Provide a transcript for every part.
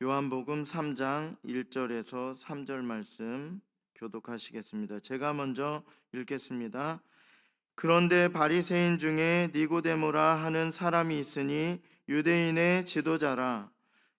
요한복음 3장 1절에서 3절 말씀 교독하시겠습니다. 제가 먼저 읽겠습니다. 그런데 바리새인 중에 니고데모라 하는 사람이 있으니 유대인의 지도자라.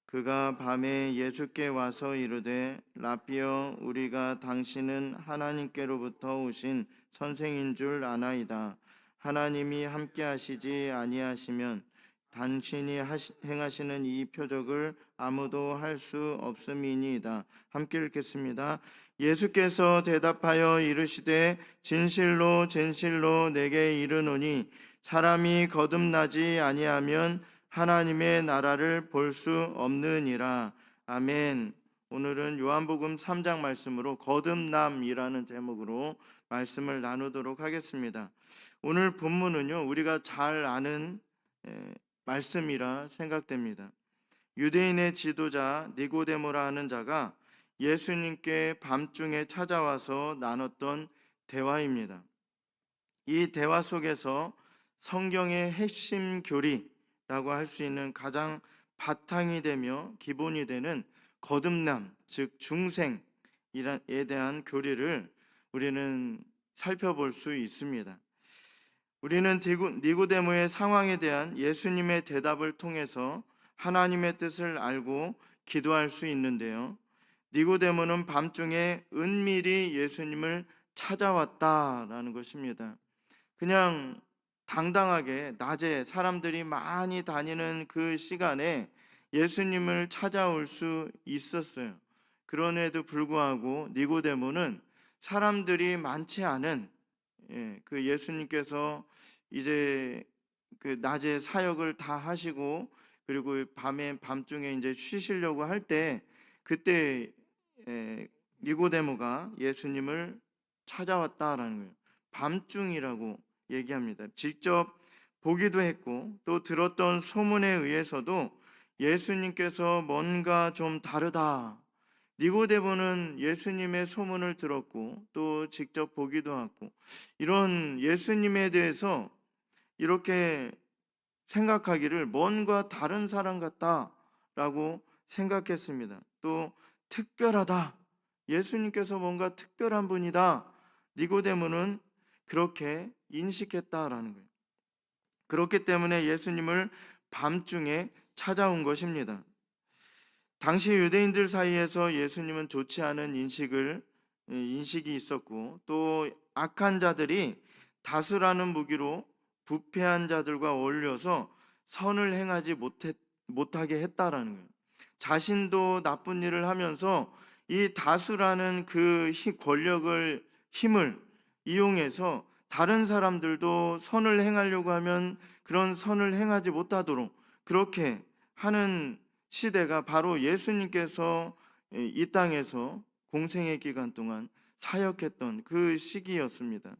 그가 밤에 예수께 와서 이르되 라삐여, 우리가 당신은 하나님께로부터 오신 선생인 줄 아나이다. 하나님이 함께 하시지 아니하시면 당신이 행하시는 이 표적을 아무도 할 수 없음이니이다. 함께 읽겠습니다. 예수께서 대답하여 이르시되 진실로 진실로 내게 이르노니 사람이 거듭나지 아니하면 하나님의 나라를 볼 수 없느니라. 아멘. 오늘은 요한복음 3장 말씀으로 거듭남이라는 제목으로 말씀을 나누도록 하겠습니다. 오늘 본문은요, 우리가 잘 아는 말씀이라 생각됩니다. 유대인의 지도자 니고데모라 하는 자가 예수님께 밤중에 찾아와서 나눴던 대화입니다. 이 대화 속에서 성경의 핵심 교리라고 할 수 있는 가장 바탕이 되며 기본이 되는 거듭남, 즉 중생에 대한 교리를 우리는 살펴볼 수 있습니다. 우리는 니고데모의 상황에 대한 예수님의 대답을 통해서 하나님의 뜻을 알고 기도할 수 있는데요, 니고데모는 밤중에 은밀히 예수님을 찾아왔다라는 것입니다. 그냥 당당하게 낮에 사람들이 많이 다니는 그 시간에 예수님을 찾아올 수 있었어요. 그런에도 불구하고 니고데모는 사람들이 많지 않은 그 예수님께서 이제 그 낮에 사역을 다 하시고 그리고 밤중에 이제 쉬시려고 할 때, 그때 니고데모가 예수님을 찾아왔다라는 거예요. 밤중이라고 얘기합니다. 직접 보기도 했고 또 들었던 소문에 의해서도 예수님께서 뭔가 좀 다르다. 니고데모는 예수님의 소문을 들었고 또 직접 보기도 하고 이런 예수님에 대해서 이렇게 생각하기를 뭔가 다른 사람 같다라고 생각했습니다. 또 특별하다. 예수님께서 뭔가 특별한 분이다. 니고데모는 그렇게 인식했다라는 거예요. 그렇기 때문에 예수님을 밤중에 찾아온 것입니다. 당시 유대인들 사이에서 예수님은 좋지 않은 인식이 있었고 또 악한 자들이 다수라는 무기로 부패한 자들과 어울려서 선을 행하지 못하게 했다라는 거예요. 자신도 나쁜 일을 하면서 이 다수라는 그 힘을 이용해서 다른 사람들도 선을 행하려고 하면 그런 선을 행하지 못하도록 그렇게 하는 시대가 바로 예수님께서 이 땅에서 공생의 기간 동안 사역했던 그 시기였습니다.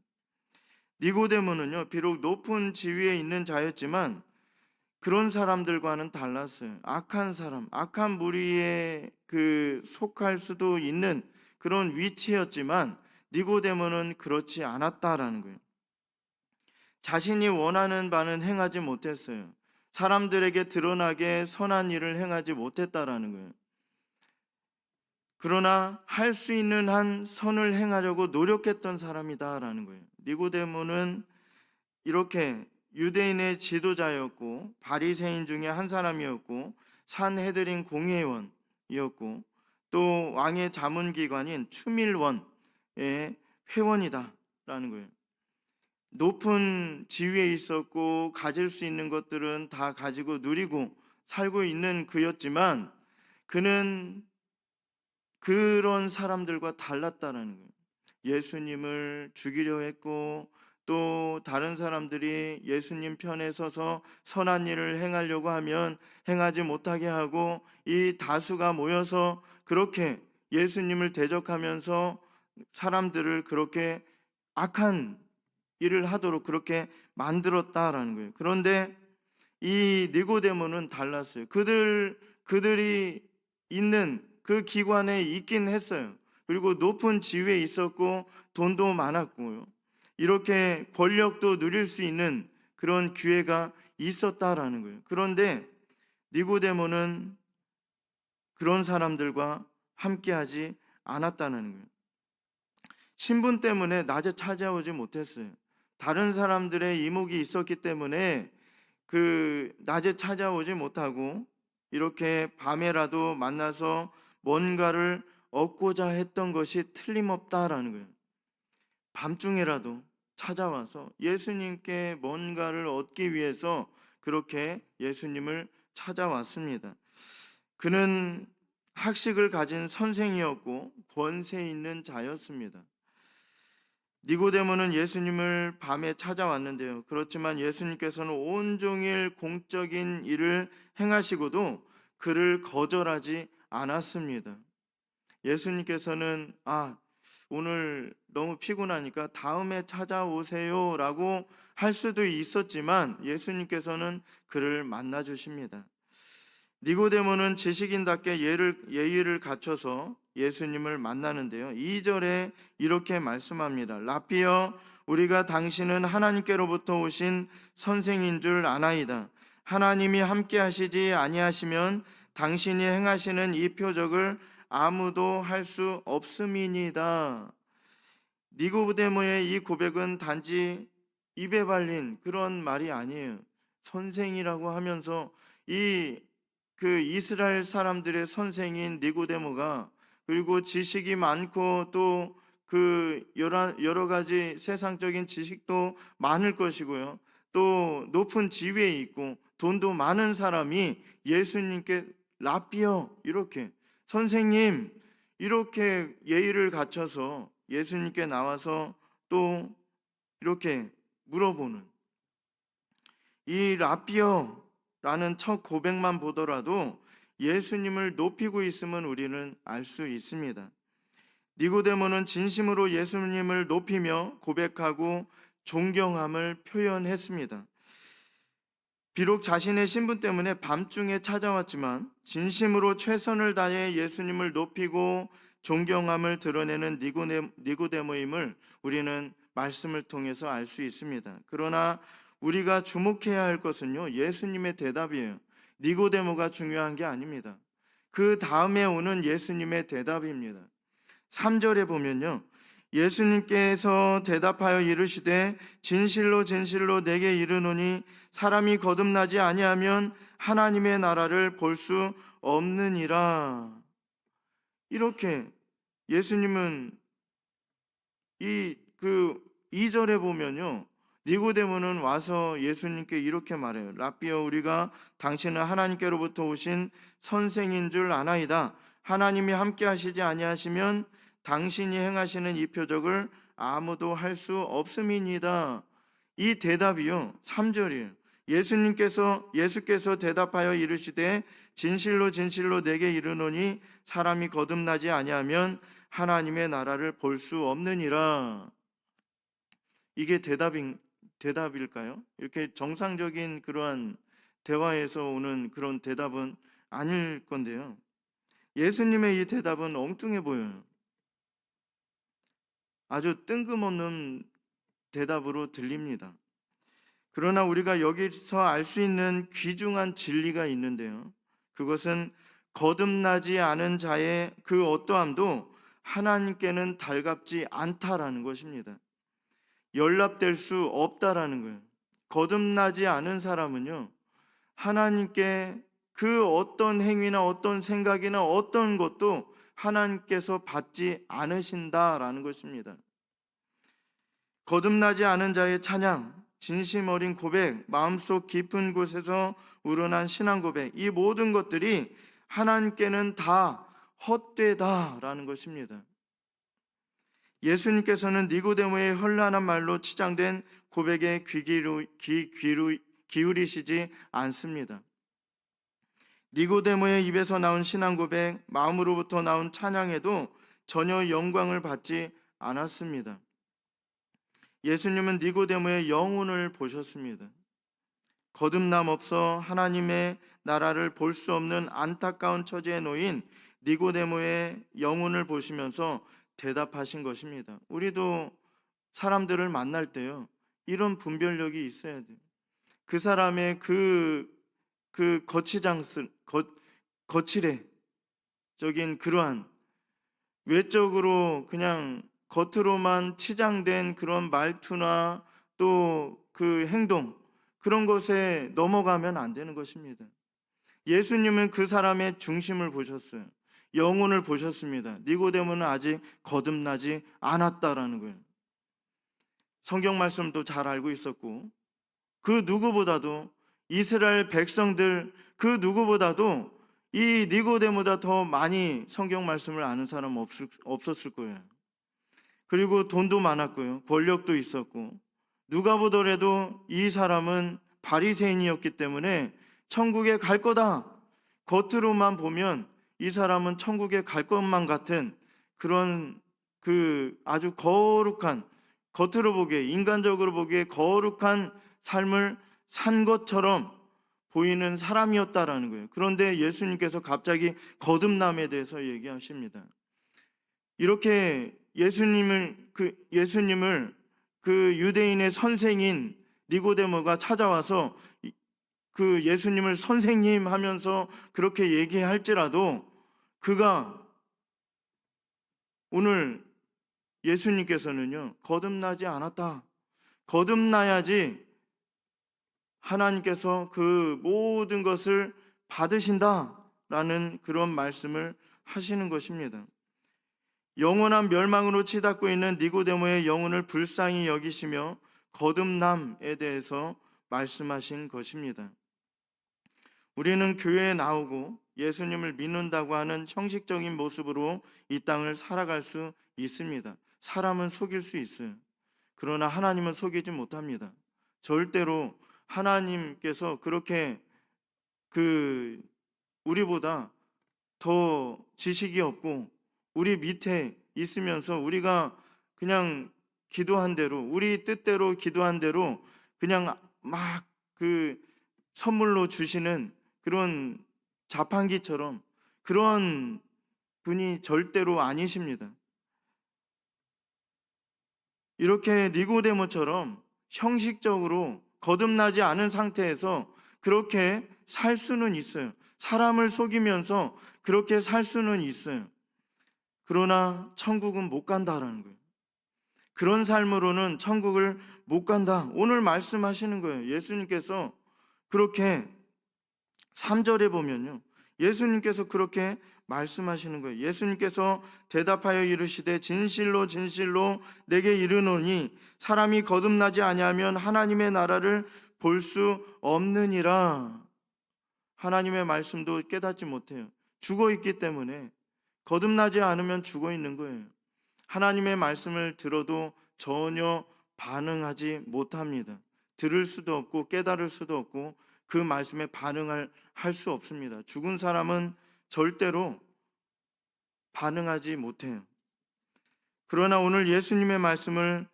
니고데모는요, 비록 높은 지위에 있는 자였지만 그런 사람들과는 달랐어요. 악한 사람, 악한 무리에 속할 수도 있는 그런 위치였지만 니고데모는 그렇지 않았다라는 거예요. 자신이 원하는 바는 행하지 못했어요. 사람들에게 드러나게 선한 일을 행하지 못했다라는 거예요. 그러나 할 수 있는 한 선을 행하려고 노력했던 사람이다라는 거예요. 니고데모는 이렇게 유대인의 지도자였고 바리새인 중에 한 사람이었고 산헤드린 공회원이었고 또 왕의 자문기관인 추밀원의 회원이다라는 거예요. 높은 지위에 있었고 가질 수 있는 것들은 다 가지고 누리고 살고 있는 그였지만 그는 그런 사람들과 달랐다는 거예요. 예수님을 죽이려 했고 또 다른 사람들이 예수님 편에 서서 선한 일을 행하려고 하면 행하지 못하게 하고 이 다수가 모여서 그렇게 예수님을 대적하면서 사람들을 그렇게 악한 일을 하도록 그렇게 만들었다라는 거예요. 그런데 이 니고데모는 달랐어요. 그들이 있는 그 기관에 있긴 했어요. 그리고 높은 지위에 있었고 돈도 많았고요. 이렇게 권력도 누릴 수 있는 그런 기회가 있었다라는 거예요. 그런데 니고데모는 그런 사람들과 함께하지 않았다는 거예요. 신분 때문에 낮에 찾아오지 못했어요. 다른 사람들의 이목이 있었기 때문에 그 낮에 찾아오지 못하고 이렇게 밤에라도 만나서 뭔가를 얻고자 했던 것이 틀림없다라는 거예요. 밤중에라도 찾아와서 예수님께 뭔가를 얻기 위해서 그렇게 예수님을 찾아왔습니다. 그는 학식을 가진 선생이었고 권세 있는 자였습니다. 니고데모는 예수님을 밤에 찾아왔는데요. 그렇지만 예수님께서는 온종일 공적인 일을 행하시고도 그를 거절하지 않았습니다. 예수님께서는 오늘 너무 피곤하니까 다음에 찾아오세요 라고 할 수도 있었지만 예수님께서는 그를 만나 주십니다. 니고데모는 지식인답게 예의를 갖춰서 예수님을 만나는데요. 2절에 이렇게 말씀합니다. 라피여, 우리가 당신은 하나님께로부터 오신 선생인 줄 아나이다. 하나님이 함께 하시지 아니하시면 당신이 행하시는 이 표적을 아무도 할 수 없음이니다. 니고데모의 이 고백은 단지 입에 발린 그런 말이 아니에요. 선생이라고 하면서 그 이스라엘 사람들의 선생인 니고데모가, 그리고 지식이 많고 또 그 여러 가지 세상적인 지식도 많을 것이고요. 또 높은 지위에 있고 돈도 많은 사람이 예수님께 라삐어, 이렇게 선생님, 이렇게 예의를 갖춰서 예수님께 나와서 또 이렇게 물어보는 이 라삐어라는 첫 고백만 보더라도 예수님을 높이고 있음은 우리는 알 수 있습니다. 니고데모는 진심으로 예수님을 높이며 고백하고 존경함을 표현했습니다. 비록 자신의 신분 때문에 밤중에 찾아왔지만 진심으로 최선을 다해 예수님을 높이고 존경함을 드러내는 니고데모임을 우리는 말씀을 통해서 알 수 있습니다. 그러나 우리가 주목해야 할 것은요, 예수님의 대답이에요. 니고데모가 중요한 게 아닙니다. 그 다음에 오는 예수님의 대답입니다. 3절에 보면요, 예수님께서 대답하여 이르시되 진실로 진실로 내게 이르노니 사람이 거듭나지 아니하면 하나님의 나라를 볼 수 없느니라. 이렇게 예수님은 2절에 보면요, 니고데모는 와서 예수님께 이렇게 말해요. 라삐어, 우리가 당신은 하나님께로부터 오신 선생인 줄 아나이다. 하나님이 함께 하시지 아니하시면 당신이 행하시는 이 표적을 아무도 할 수 없음이니이다. 이 대답이요, 3절이에요. 예수께서 대답하여 이르시되 진실로 진실로 내게 이르노니 사람이 거듭나지 아니하면 하나님의 나라를 볼 수 없느니라. 이게 대답일까요? 이렇게 정상적인 그러한 대화에서 오는 그런 대답은 아닐 건데요. 예수님의 이 대답은 엉뚱해 보여요. 아주 뜬금없는 대답으로 들립니다. 그러나 우리가 여기서 알 수 있는 귀중한 진리가 있는데요. 그것은 거듭나지 않은 자의 그 어떠함도 하나님께는 달갑지 않다라는 것입니다. 연락될 수 없다라는 거예요. 거듭나지 않은 사람은요, 하나님께 그 어떤 행위나 어떤 생각이나 어떤 것도 하나님께서 받지 않으신다라는 것입니다. 거듭나지 않은 자의 찬양, 진심 어린 고백, 마음속 깊은 곳에서 우러난 신앙 고백, 이 모든 것들이 하나님께는 다 헛되다라는 것입니다. 예수님께서는 니고데모의 현란한 말로 치장된 고백에 귀 기울이시지 않습니다. 니고데모의 입에서 나온 신앙 고백, 마음으로부터 나온 찬양에도 전혀 영광을 받지 않았습니다. 예수님은 니고데모의 영혼을 보셨습니다. 거듭남 없어 하나님의 나라를 볼 수 없는 안타까운 처지에 놓인 니고데모의 영혼을 보시면서 대답하신 것입니다. 우리도 사람들을 만날 때요, 이런 분별력이 있어야 돼요. 그 사람의 거칠해, 그러한 외적으로 그냥 겉으로만 치장된 그런 말투나 또 그 행동, 그런 것에 넘어가면 안 되는 것입니다. 예수님은 그 사람의 중심을 보셨어요. 영혼을 보셨습니다. 니고데모는 아직 거듭나지 않았다라는 거예요. 성경 말씀도 잘 알고 있었고, 그 누구보다도 이스라엘 백성들 그 누구보다도 이 니고데모보다 더 많이 성경 말씀을 아는 사람 없었을 거예요. 그리고 돈도 많았고요, 권력도 있었고, 누가 보더라도 이 사람은 바리새인이었기 때문에 천국에 갈 거다, 겉으로만 보면 이 사람은 천국에 갈 것만 같은 그런 아주 거룩한, 겉으로 보기에, 인간적으로 보기에 거룩한 삶을 산 것처럼 보이는 사람이었다라는 거예요. 그런데 예수님께서 갑자기 거듭남에 대해서 얘기하십니다. 이렇게 예수님을 그 유대인의 선생인 니고데모가 찾아와서 그 예수님을 선생님 하면서 그렇게 얘기할지라도, 그가 오늘 예수님께서는요, 거듭나지 않았다, 거듭나야지 하나님께서 그 모든 것을 받으신다라는 그런 말씀을 하시는 것입니다. 영원한 멸망으로 치닫고 있는 니고데모의 영혼을 불쌍히 여기시며 거듭남에 대해서 말씀하신 것입니다. 우리는 교회에 나오고 예수님을 믿는다고 하는 형식적인 모습으로 이 땅을 살아갈 수 있습니다. 사람은 속일 수 있어요. 그러나 하나님은 속이지 못합니다. 절대로 하나님께서 그렇게 우리보다 더 지식이 없고 우리 밑에 있으면서 우리가 그냥 기도한 대로, 우리 뜻대로 기도한 대로 그냥 막 선물로 주시는 그런 자판기처럼, 그런 분이 절대로 아니십니다. 이렇게 니고데모처럼 형식적으로 거듭나지 않은 상태에서 그렇게 살 수는 있어요. 사람을 속이면서 그렇게 살 수는 있어요. 그러나 천국은 못 간다라는 거예요. 그런 삶으로는 천국을 못 간다. 오늘 말씀하시는 거예요. 예수님께서 그렇게 3절에 보면요, 예수님께서 그렇게 말씀하시는 거예요. 예수님께서 대답하여 이르시되 진실로 진실로 내게 이르노니 사람이 거듭나지 아니하면 하나님의 나라를 볼 수 없느니라. 하나님의 말씀도 깨닫지 못해요. 죽어 있기 때문에, 거듭나지 않으면 죽어 있는 거예요. 하나님의 말씀을 들어도 전혀 반응하지 못합니다. 들을 수도 없고 깨달을 수도 없고 그 말씀에 반응할 수 없습니다. 죽은 사람은 절대로 반응하지 못해요. 그러나 오늘 예수님의 말씀을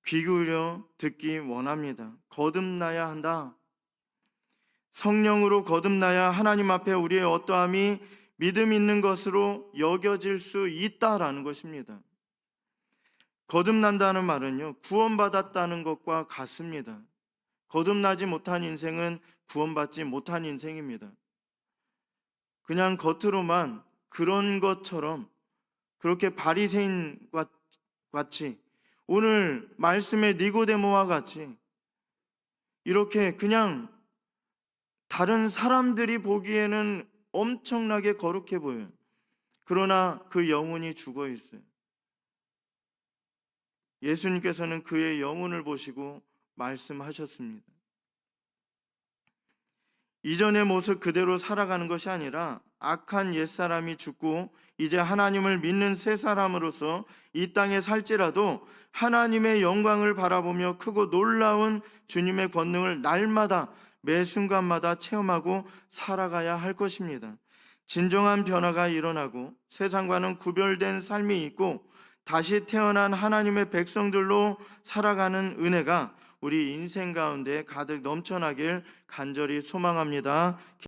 귀 기울여 듣기 원합니다. 거듭나야 한다. 성령으로 거듭나야 하나님 앞에 우리의 어떠함이 믿음 있는 것으로 여겨질 수 있다라는 것입니다. 거듭난다는 말은요, 구원받았다는 것과 같습니다. 거듭나지 못한 인생은 구원받지 못한 인생입니다. 그냥 겉으로만 그런 것처럼, 그렇게 바리새인 같이, 오늘 말씀의 니고데모와 같이 이렇게 그냥 다른 사람들이 보기에는 엄청나게 거룩해 보여요. 그러나 그 영혼이 죽어 있어요. 예수님께서는 그의 영혼을 보시고 말씀하셨습니다. 이전의 모습 그대로 살아가는 것이 아니라 악한 옛사람이 죽고 이제 하나님을 믿는 새 사람으로서 이 땅에 살지라도 하나님의 영광을 바라보며 크고 놀라운 주님의 권능을 날마다, 매 순간마다 체험하고 살아가야 할 것입니다. 진정한 변화가 일어나고 세상과는 구별된 삶이 있고 다시 태어난 하나님의 백성들로 살아가는 은혜가 우리 인생 가운데 가득 넘쳐나길 간절히 소망합니다.